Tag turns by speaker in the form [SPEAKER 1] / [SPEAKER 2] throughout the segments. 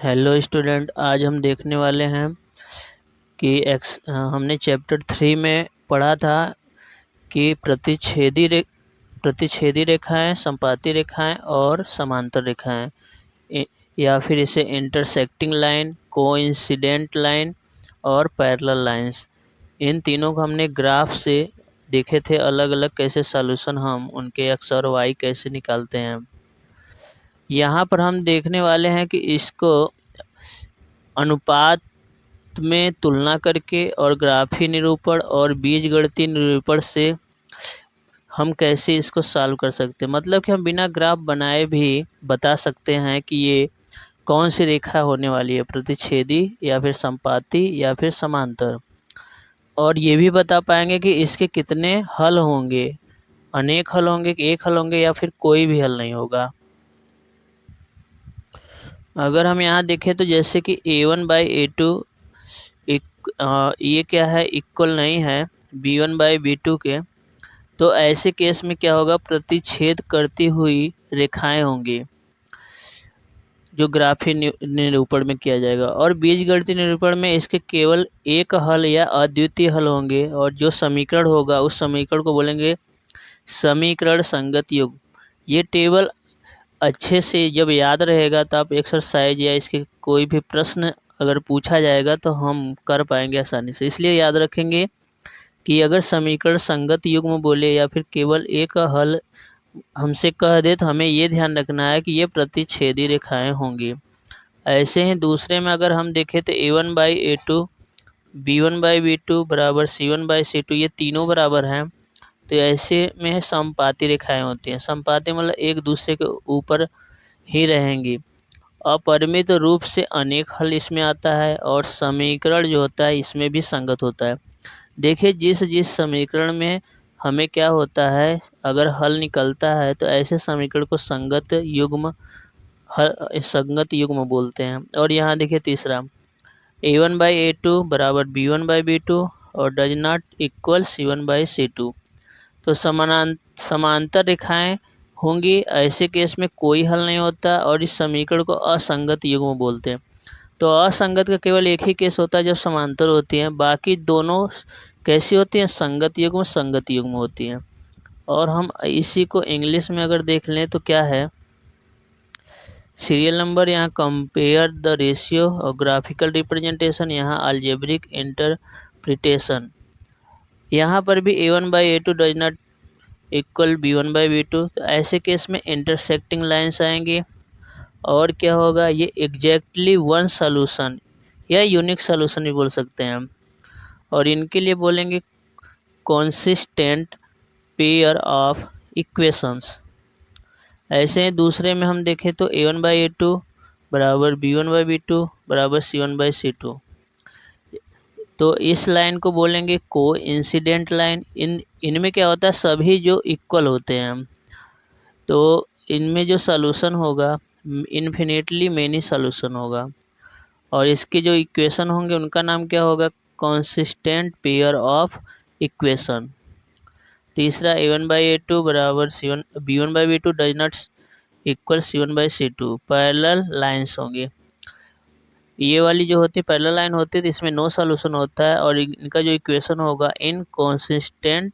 [SPEAKER 1] Hello student, आज हम देखने वाले हैं कि हमने चैप्टर 3 में पढ़ा था कि प्रतिच्छेदी रेखाएं, संपाती रेखाएं और समांतर रेखाएं, या फिर इसे इंटरसेक्टिंग लाइन, कोइंसिडेंट लाइन और पैरेलल लाइंस, इन तीनों को हमने ग्राफ से देखे थे अलग अलग कैसे सॉल्यूशन हम उनके एक्स और वाई कैसे निकालते हैं। यहाँ पर हम देखने वाले हैं कि इसको अनुपात में तुलना करके और ग्राफी निरूपण और बीजगणितीय निरूपण से हम कैसे इसको सॉल्व कर सकते हैं। मतलब कि हम बिना ग्राफ बनाए भी बता सकते हैं कि ये कौन सी रेखा होने वाली है, प्रतिच्छेदी या फिर संपाती या फिर समांतर। और ये भी बता पाएंगे कि इसके कितने हल होंगे, अनेक हल होंगे कि एक हल होंगे या फिर कोई भी हल नहीं होगा। अगर हम यहाँ देखें तो जैसे कि a1/a2 ये क्या है, इक्वल नहीं है b1/b2 के, तो ऐसे केस में क्या होगा, प्रतिच्छेद करती हुई रेखाएं होंगी जो ग्राफी निरूपण में किया जाएगा। और बीजगणितीय निरूपण में इसके केवल एक हल या अद्वितीय हल होंगे, और जो समीकरण होगा उस समीकरण को बोलेंगे समीकरण संगत युग्म। ये टेबल अच्छे से जब याद रहेगा तो आप एक्सरसाइज या इसके कोई भी प्रश्न अगर पूछा जाएगा तो हम कर पाएंगे आसानी से। इसलिए याद रखेंगे कि अगर समीकरण संगत युग्म बोले या फिर केवल एक हल हमसे कह दे तो हमें ये ध्यान रखना है कि ये प्रतिच्छेदी रेखाएं होंगी। ऐसे ही दूसरे में अगर हम देखें तो a1/a2 b1/b2 बराबर c1/c2, ये तीनों बराबर हैं, तो ऐसे में संपाती रेखाएं होती हैं। संपाती मतलब एक दूसरे के ऊपर ही रहेंगी। अपरिमित रूप से अनेक हल इसमें आता है, और समीकरण जो होता है इसमें भी संगत होता है। देखिए जिस जिस समीकरण में हमें क्या होता है, अगर हल निकलता है तो ऐसे समीकरण को संगत युग्म बोलते हैं। और यहाँ देखिए तीसरा a1/a2 बराबर b1/b2 और डज नॉट इक्वल c1/c2, तो समांतर रेखाएं होंगी। ऐसे केस में कोई हल नहीं होता और इस समीकरण को असंगत युग्म बोलते हैं। तो असंगत का केवल एक ही केस होता है जब समांतर होती हैं, बाकी दोनों कैसी होती हैं, संगत युग्म होती हैं। और हम इसी को इंग्लिश में अगर देख लें तो क्या है, सीरियल नंबर, यहाँ कंपेयर द रेशियो और ग्राफिकल रिप्रेजेंटेशन, यहाँ अलजेब्रिक इंटरप्रिटेशन। यहाँ पर भी a1/a2 does not equal b1/b2, तो ऐसे केस में इंटरसेक्टिंग लाइन्स आएंगे। और क्या होगा, ये एग्जैक्टली वन सॉल्यूशन या यूनिक सॉल्यूशन भी बोल सकते हैं हम। और इनके लिए बोलेंगे कॉन्सिस्टेंट पेयर ऑफ इक्वेशंस। ऐसे ही दूसरे में हम देखें तो a1/a2 बराबर b1/b2 बराबर c1/c2, तो इस लाइन को बोलेंगे कोइंसिडेंट लाइन। इनमें क्या होता है, सभी जो इक्वल होते हैं, तो इनमें जो सॉल्यूशन होगा इन्फिनिटली मेनी सॉल्यूशन होगा, और इसके जो इक्वेशन होंगे उनका नाम क्या होगा, कॉन्सिस्टेंट पेयर ऑफ इक्वेशन। तीसरा a1/a2 बराबर b1/b2 does not equal c1/c2, parallel lines होंगे। ये वाली जो होती है पैरेलल लाइन होती है तो इसमें नो सॉल्यूशन होता है, और इनका जो इक्वेशन होगा इनकॉन्सिस्टेंट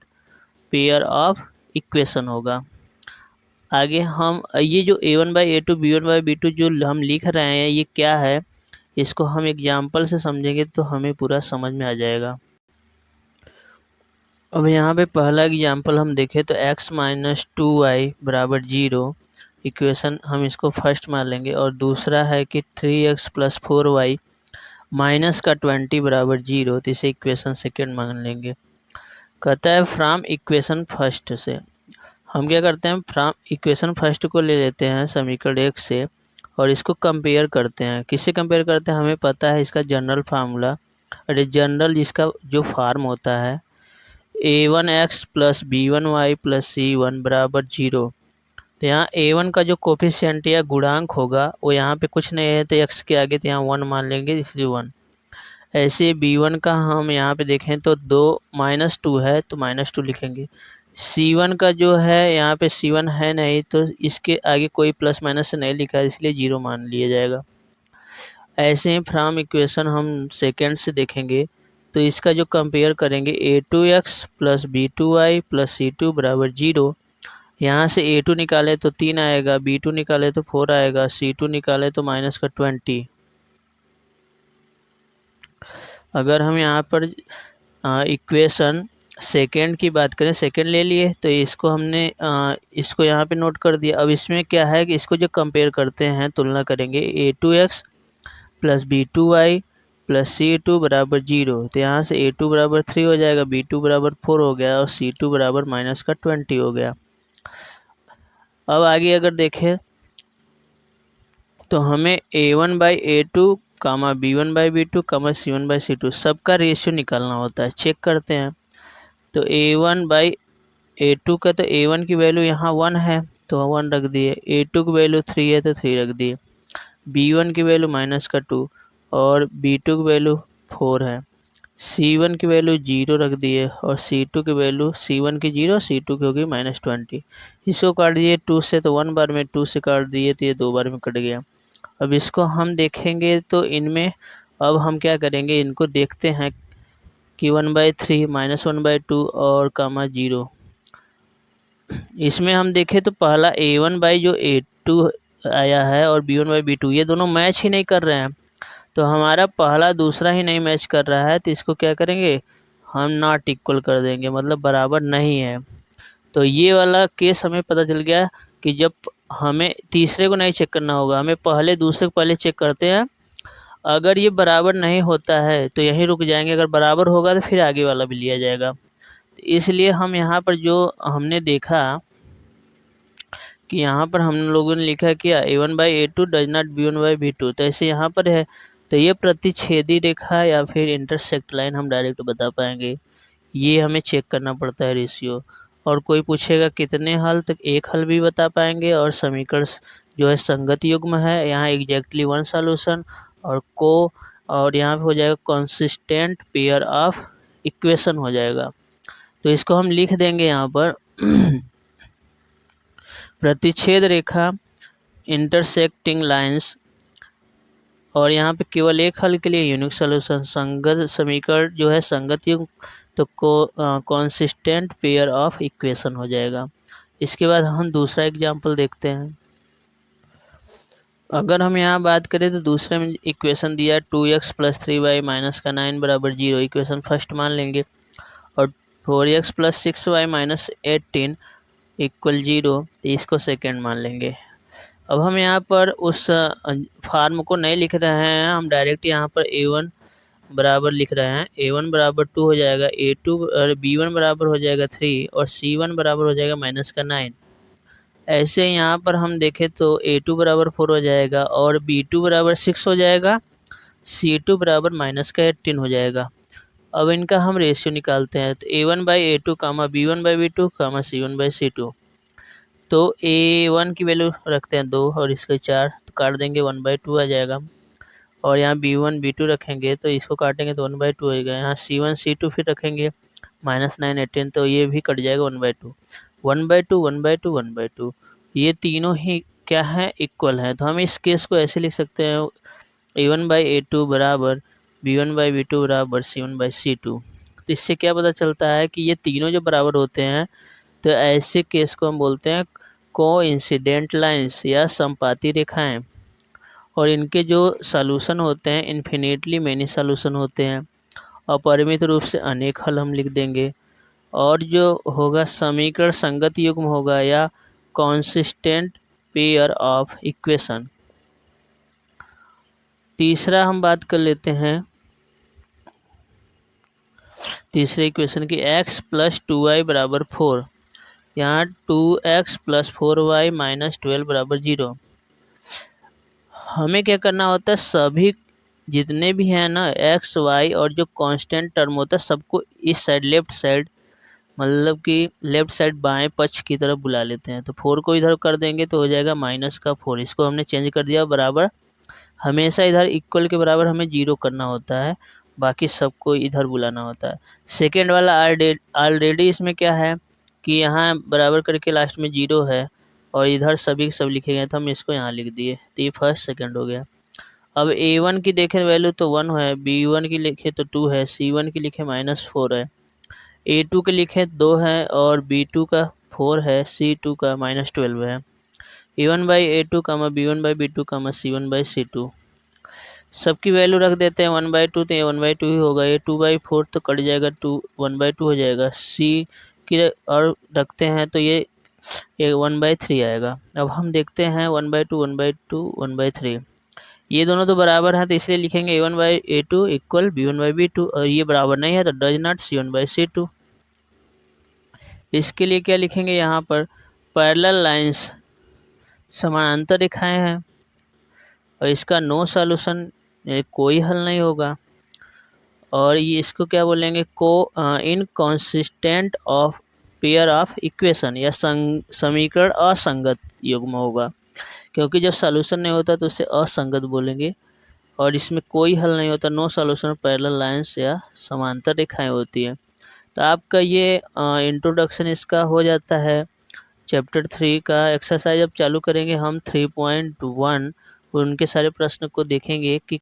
[SPEAKER 1] पेयर ऑफ इक्वेशन होगा। आगे हम ये जो a1/a2 b1/b2 जो हम लिख रहे हैं ये क्या है, इसको हम एग्जाम्पल से समझेंगे तो हमें पूरा समझ में आ जाएगा। अब यहाँ पे पहला एग्जाम्पल हम देखें तो x-2y बराबर 0, इक्वेशन हम इसको फर्स्ट मान लेंगे। और दूसरा है कि 3x + 4y माइनस का 20 बराबर 0, तो इसे इक्वेशन सेकेंड मान लेंगे। कहता है फ्रॉम इक्वेशन फर्स्ट से, हम क्या करते हैं, फ्रॉम इक्वेशन फर्स्ट को ले लेते हैं समीकरण 1 से, और इसको कंपेयर करते हैं। किससे कंपेयर करते हैं, हमें पता है इसका जनरल फार्मूला, अरे जनरल इसका जो फार्म होता है a1x + b1y + c1 बराबर 0। तो यहाँ a1 का जो कोफिशिएंट या गुणांक होगा वो यहाँ पे कुछ नहीं है, तो x के आगे तो यहाँ 1 मान लेंगे, इसलिए 1। ऐसे b1 का हम यहाँ पे देखें तो 2 है तो -2 लिखेंगे। c1 का जो है यहाँ पे c1 है नहीं, तो इसके आगे कोई प्लस माइनस से नहीं लिखा है, इसलिए 0 मान लिया जाएगा। ऐसे ही फ्रॉम इक्वेशन हम सेकेंड से देखेंगे तो इसका जो कंपेयर करेंगे a2x plus b2y plus c2 बराबर 0। यहाँ से a2 निकाले तो 3 आएगा, b2 निकाले तो 4 आएगा, c2 निकाले तो माइनस का 20। अगर हम यहाँ पर इक्वेशन सेकेंड की बात करें, सेकेंड ले लिए तो इसको हमने इसको यहाँ पे नोट कर दिया। अब इसमें क्या है कि इसको जो कंपेयर करते हैं, तुलना करेंगे a2x plus b2y plus c2 बराबर 0, तो यहाँ से a2 बराबर 3 हो जाएगा, b2 बराबर 4 हो गया और c2 बराबर माइनस का 20 हो गया। अब आगे अगर देखें तो हमें a1/a2 कामा b1/b2 कामा c1/c2 सबका रेशियो निकालना होता है। चेक करते हैं तो a1/a2 का, तो a1 की वैल्यू यहाँ 1 है तो 1 रख दिए, a2 की वैल्यू 3 है तो 3 रख दिए, b1 की वैल्यू माइनस का 2 और b2 की वैल्यू 4 है, c1 की वैल्यू 0 रख दिए और c2 की वैल्यू, c1 की 0 c2 की होगी -20। इसको काट दिए 2 से तो 1 बार में, 2 से काट दिए तो ये 2 बार में कट गया। अब इसको हम देखेंगे तो इनमें अब हम क्या करेंगे, इनको देखते हैं कि 1/3 -1/2 और कामा 0। इसमें हम देखें तो पहला a1 बाई जो a2 आया है और b1/b2 ये दोनों मैच ही नहीं कर रहे हैं, तो हमारा पहला दूसरा ही नहीं मैच कर रहा है, तो इसको क्या करेंगे हम नॉट इक्वल कर देंगे, मतलब बराबर नहीं है। तो ये वाला केस हमें पता चल गया कि जब हमें तीसरे को नहीं चेक करना होगा, हमें पहले दूसरे को पहले चेक करते हैं। अगर ये बराबर नहीं होता है तो यहीं रुक जाएंगे, अगर बराबर होगा तो फिर आगे वाला भी लिया जाएगा। तो इसलिए हम यहाँ पर जो हमने देखा कि यहाँ पर हम लोगों ने लिखा कि a1/a2 डज नॉट b1/b2, तो ऐसे यहाँ पर है तो ये प्रतिच्छेदी रेखा या फिर इंटरसेक्ट लाइन हम डायरेक्ट बता पाएंगे। ये हमें चेक करना पड़ता है रेशियो। और कोई पूछेगा कितने हल, तो एक हल भी बता पाएंगे। और समीकरण जो है संगत युग्म है, यहाँ एग्जैक्टली 1 सॉल्यूशन और यहाँ पे हो जाएगा कंसिस्टेंट पेयर ऑफ इक्वेशन हो जाएगा। तो इसको हम लिख देंगे यहाँ पर प्रतिच्छेद रेखा इंटरसेक्टिंग लाइंस, और यहाँ पे केवल एक हल के लिए यूनिक सॉल्यूशन संगत समीकरण जो है संगत युग्म, तो कॉन्सिस्टेंट पेयर ऑफ इक्वेशन हो जाएगा। इसके बाद हम दूसरा एग्जांपल देखते हैं। अगर हम यहाँ बात करें तो दूसरे में इक्वेशन दिया 2x प्लस 3y माइनस का 9 बराबर 0, इक्वेशन फर्स्ट मान लेंगे, और 4x plus 6y minus 18 equal 0, इसको सेकेंड मान लेंगे। अब हम यहाँ पर उस फार्म को नहीं लिख रहे हैं, हम डायरेक्ट यहाँ पर a1 बराबर लिख रहे हैं। a1 बराबर 2 हो जाएगा, a2 और b1 बराबर हो जाएगा 3 और c1 बराबर हो जाएगा माइनस का 9। ऐसे यहाँ पर हम देखें तो a2 बराबर 4 हो जाएगा और b2 बराबर 6 हो जाएगा, c2 बराबर माइनस का 18 हो जाएगा। अब इनका हम रेशियो निकालते हैं तो a1/a2 कामा b1/b2 कामा c1/c2। तो a1 की वैल्यू रखते हैं 2 और इसके 4, तो काट देंगे 1/2 आ जाएगा। और यहाँ b1 b2 रखेंगे तो इसको काटेंगे तो 1/2 हो जाएगा। यहाँ c1 c2 फिर रखेंगे -9 18, तो ये भी कट जाएगा 1/2 1/2 1/2 1/2। ये तीनों ही क्या है, इक्वल है। तो हम इस केस को ऐसे लिख सकते हैं a1/a2 बराबर b1/b2 बराबर c1/c2। तो इससे क्या पता चलता है कि ये तीनों जो बराबर होते हैं, तो ऐसे केस को हम बोलते हैं कोइंसिडेंट लाइंस या संपाती रेखाएं, और इनके जो सॉल्यूशन होते हैं इन्फिनिटली मैनी सॉल्यूशन होते हैं, अपरिमित रूप से अनेक हल हम लिख देंगे। और जो होगा समीकरण संगत युग्म होगा या कॉन्सिस्टेंट पेयर ऑफ इक्वेशन। तीसरा हम बात कर लेते हैं तीसरे इक्वेशन की, x प्लस 2y बराबर 4। यहाँ 2x प्लस 4y माइनस 12 बराबर 0। हमें क्या करना होता है, सभी जितने भी हैं ना x y और जो कांस्टेंट टर्म होता है सबको इस साइड लेफ्ट साइड, मतलब कि लेफ्ट साइड बाएं पक्ष की तरफ बुला लेते हैं। तो 4 को इधर कर देंगे तो हो जाएगा माइनस का 4, इसको हमने चेंज कर दिया बराबर। हमेशा इधर इक्वल के बराबर हमें 0 करना होता है, बाकी सबको इधर बुलाना होता है। सेकेंड वाला ऑलरेडी इसमें क्या है कि यहाँ बराबर करके लास्ट में 0 है और इधर सभी सब लिखे गए, तो हम इसको यहाँ लिख दिए, तो ये फर्स्ट सेकेंड हो गया। अब A1 की देखें वैल्यू तो 1 है, B1 की लिखे तो 2 है, C1 की लिखे -4 है, A2 के लिखे 2 है और B2 का 4 है, C2 का -12 है। A1/A2 B1/B2 C1/C2 सबकी वैल्यू रख देते हैं 1/2 तो ये 1/2 ही होगा, ये 2/4 तो कट जाएगा, 1/2 हो जाएगा। C की और रखते हैं तो ये 1/3 आएगा। अब हम देखते हैं 1/2 1/2 1/3, ये दोनों तो बराबर हैं तो इसलिए लिखेंगे A1/A2 इक्वल B1/B2, और ये बराबर नहीं है तो डज नॉट C1/C2। इसके लिए क्या लिखेंगे, यहाँ पर पैरेलल लाइंस समानांतर रेखाएं हैं और इसका नो सॉल्यूशन, कोई हल नहीं होगा। और ये इसको क्या बोलेंगे, inconsistent of pair of equation, या समीकरण असंगत युग्म होगा, क्योंकि जब सॉल्यूशन नहीं होता तो उसे असंगत बोलेंगे। और इसमें कोई हल नहीं होता, नो सॉल्यूशन, पैरेलल लाइंस या समांतर रेखाएं होती है। तो आपका ये इंट्रोडक्शन इसका हो जाता है चैप्टर 3 का। एक्सरसाइज अब चालू करेंगे हम 3.1, उनके सारे प्रश्न को देखेंगे कि